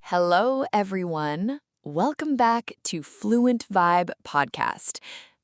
Hello, everyone. Welcome back to Fluent Vibe Podcast.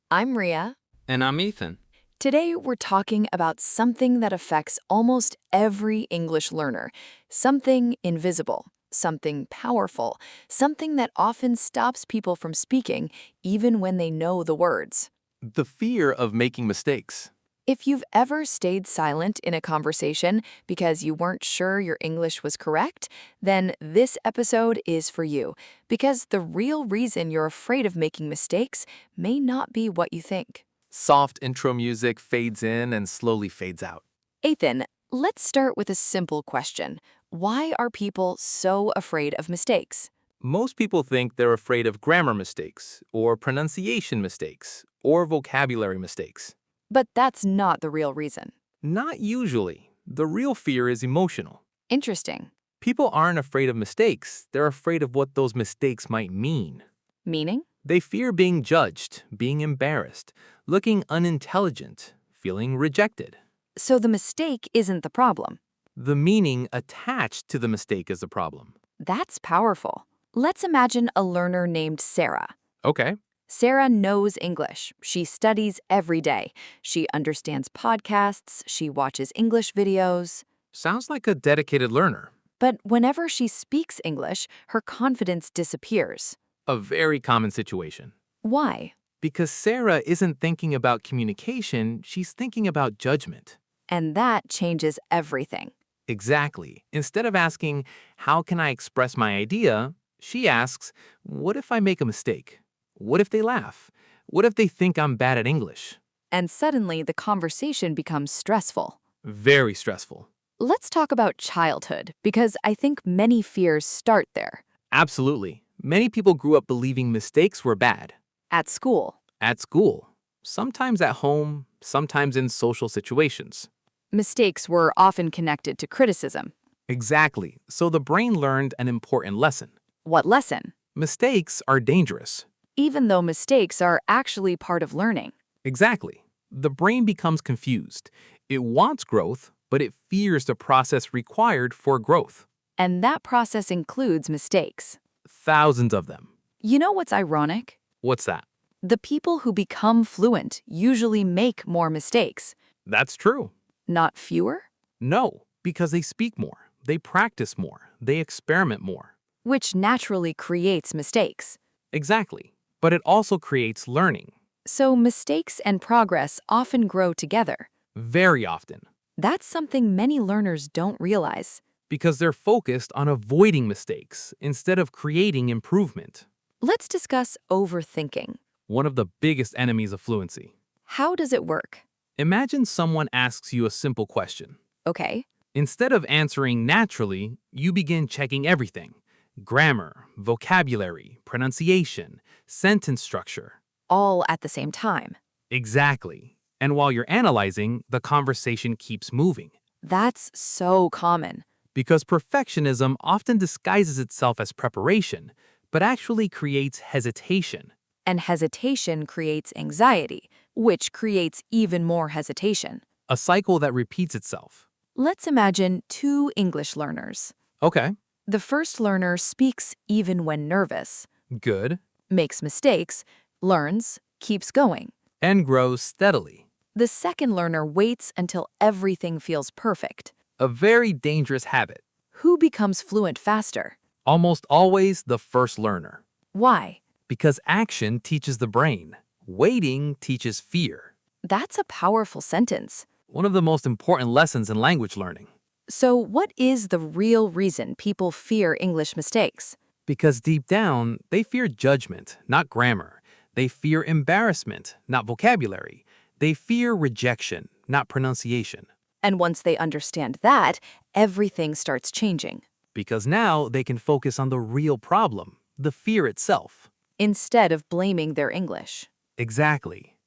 I'm Ria. And I'm Ethan. Today, we're talking about something that affects almost every English learner, something invisible, something powerful, something that often stops people from speaking even when they know the words. The fear of making mistakes. If you've ever stayed silent in a conversation because you weren't sure your English was correct, then this episode is for you, because the real reason you're afraid of making mistakes may not be what you think. Soft intro music fades in and slowly fades out. Ethan, let's start with a simple question. Why are people so afraid of mistakes? Most people think they're afraid of grammar mistakes, or pronunciation mistakes, or vocabulary mistakes. But that's not the real reason. Not usually. The real fear is emotional. Interesting. People aren't afraid of mistakes, they're afraid of what those mistakes might mean. Meaning? They fear being judged, being embarrassed, looking unintelligent, feeling rejected. So the mistake isn't the problem. The meaning attached to the mistake is the problem. That's powerful. Let's imagine a learner named Sarah. Okay. Sarah knows English. She studies every day. She understands podcasts. She watches English videos. Sounds like a dedicated learner. But whenever she speaks English, her confidence disappears. A very common situation. Why? Because Sarah isn't thinking about communication, she's thinking about judgment. And that changes everything. Exactly. Instead of asking, how can I express my idea? She asks, what if I make a mistake? What if they laugh? What if they think I'm bad at English? And suddenly the conversation becomes stressful. Very stressful. Let's talk about childhood, because I think many fears start there. Absolutely. Many people grew up believing mistakes were bad. At school, At school, sometimes at home, sometimes in social situations. mistakes were often connected to criticism. Exactly. So the brain learned an important lesson. What lesson? Mistakes are dangerous. Even though mistakes are actually part of learning. Exactly. The brain becomes confused. It wants growth, but it fears the process required for growth. And that process includes mistakes. Thousands of them. You know what's ironic? What's that? The people who become fluent usually make more mistakes, That's true. not fewer, No, because they speak more, they practice more, they experiment more. which naturally creates mistakes. Exactly. But it also creates learning. So mistakes and progress often grow together. Very often. That's something many learners don't realize. Because they're focused on avoiding mistakes instead of creating improvement. Let's discuss overthinking. One of the biggest enemies of fluency. How does it work? Imagine someone asks you a simple question. Okay, Instead of answering naturally, you begin checking everything. Grammar, vocabulary, pronunciation, sentence structure. all at the same time. Exactly. And while you're analyzing, the conversation keeps moving. That's so common. Because perfectionism often disguises itself as preparation, but actually creates hesitation. And hesitation creates anxiety, which creates even more hesitation. A cycle that repeats itself. Let's imagine two English learners. Okay, The first learner speaks even when nervous, good. makes mistakes, learns, keeps going. And grows steadily. The second learner waits until everything feels perfect. A very dangerous habit. Who becomes fluent faster? Almost always the first learner. Why? Because action teaches the brain. Waiting teaches fear. That's a powerful sentence. One of the most important lessons in language learning. So, what is the real reason people fear English mistakes? Because deep down, they fear judgment, not grammar. They fear embarrassment, not vocabulary. They fear rejection, not pronunciation. And once they understand that, everything starts changing. Because now they can focus on the real problem, the fear itself. Instead of blaming their English. Exactly.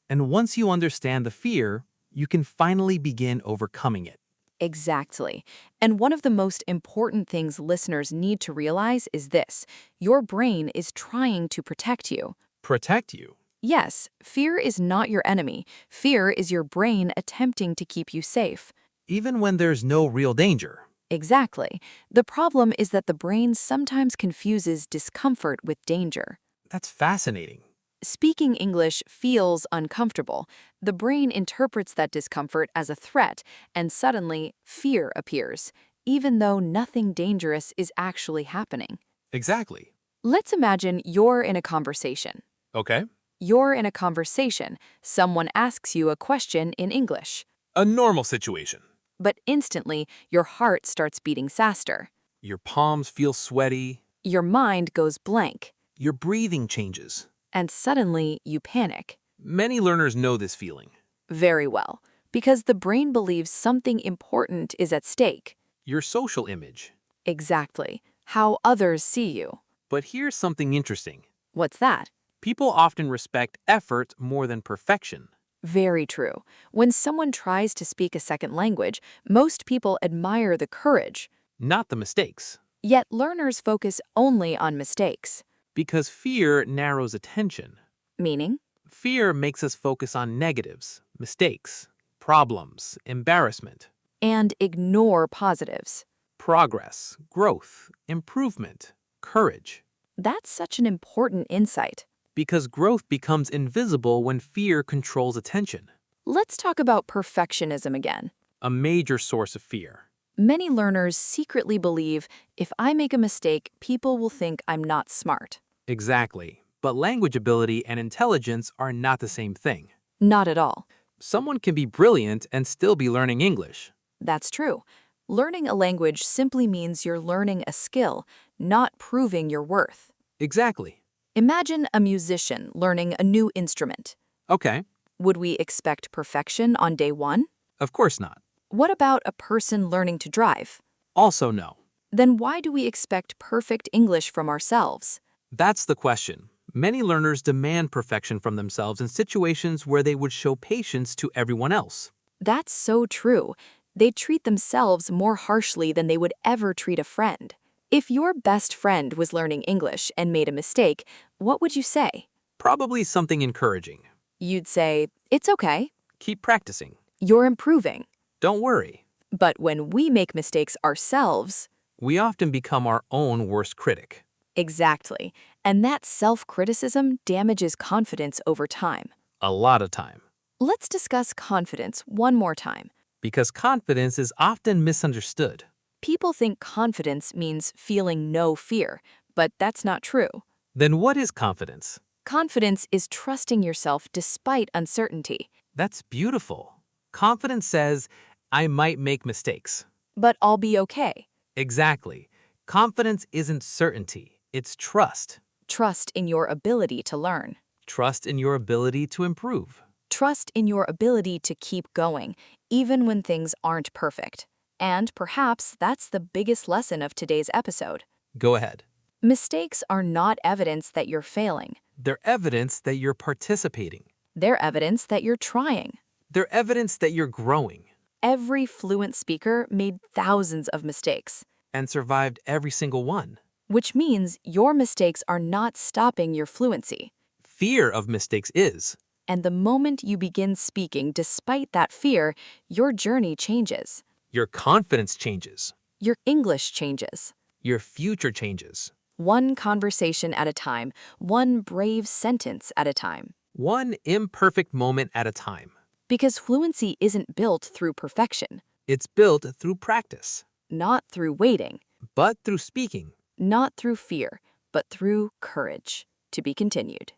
And once you understand the fear, you can finally begin overcoming it. Exactly. And one of the most important things listeners need to realize is this: your brain is trying to protect you. Protect you. Yes, fear is not your enemy. Fear is your brain attempting to keep you safe. Even when there's no real danger. Exactly. The problem is that the brain sometimes confuses discomfort with danger. That's fascinating. Speaking English feels uncomfortable. The brain interprets that discomfort as a threat, and suddenly fear appears, even though nothing dangerous is actually happening. Exactly. Let's imagine you're in a conversation. Okay. You're in a conversation. Someone asks you a question in English, A normal situation. but instantly your heart starts beating faster. Your palms feel sweaty. Your mind goes blank, Your breathing changes. and suddenly you panic. Many learners know this feeling. Very well, because the brain believes something important is at stake. Your social image. Exactly. How others see you. But here's something interesting. What's that? People often respect effort more than perfection. Very true. When someone tries to speak a second language, most people admire the courage. Not the mistakes. Yet learners focus only on mistakes. Because fear narrows attention. Meaning? Fear makes us focus on negatives, mistakes, problems, embarrassment, And ignore positives. progress, growth, improvement, courage. That's such an important insight. Because growth becomes invisible when fear controls attention. Let's talk about perfectionism again. A major source of fear. Many learners secretly believe if I make a mistake, people will think I'm not smart. Exactly. But language ability and intelligence are not the same thing. Not at all. Someone can be brilliant and still be learning English. That's true. Learning a language simply means you're learning a skill, not proving your worth. Exactly. Imagine a musician learning a new instrument. Okay. Would we expect perfection on day one? Of course not. What about a person learning to drive? Also no. Then why do we expect perfect English from ourselves? That's the question. Many learners demand perfection from themselves in situations where they would show patience to everyone else. That's so true. They treat themselves more harshly than they would ever treat a friend. If your best friend was learning English and made a mistake, what would you say? Probably something encouraging. You'd say, "It's okay. Keep practicing. You're improving." Don't worry. But when we make mistakes ourselves, We often become our own worst critic. exactly, and that self-criticism damages confidence over time. A lot of time. Let's discuss confidence one more time. Because confidence is often misunderstood. People think confidence means feeling no fear, but that's not true. Then what is confidence? Confidence is trusting yourself despite uncertainty. That's beautiful. Confidence says, I might make mistakes. But I'll be okay. Exactly. Confidence isn't certainty, it's trust. Trust in your ability to learn. Trust in your ability to improve. Trust in your ability to keep going, even when things aren't perfect. And perhaps that's the biggest lesson of today's episode. Go ahead. Mistakes are not evidence that you're failing. They're evidence that you're participating. They're evidence that you're trying. They're evidence that you're growing Every fluent speaker made thousands of mistakes, and survived every single one. which means your mistakes are not stopping your fluency. Fear of mistakes is. And the moment you begin speaking despite that fear, your journey changes. Your confidence changes. Your English changes. Your future changes. One conversation at a time, one brave sentence at a time. One imperfect moment at a time. Because fluency isn't built through perfection, It's built through practice, not through waiting, but through speaking. not through fear, but through courage. To be continued.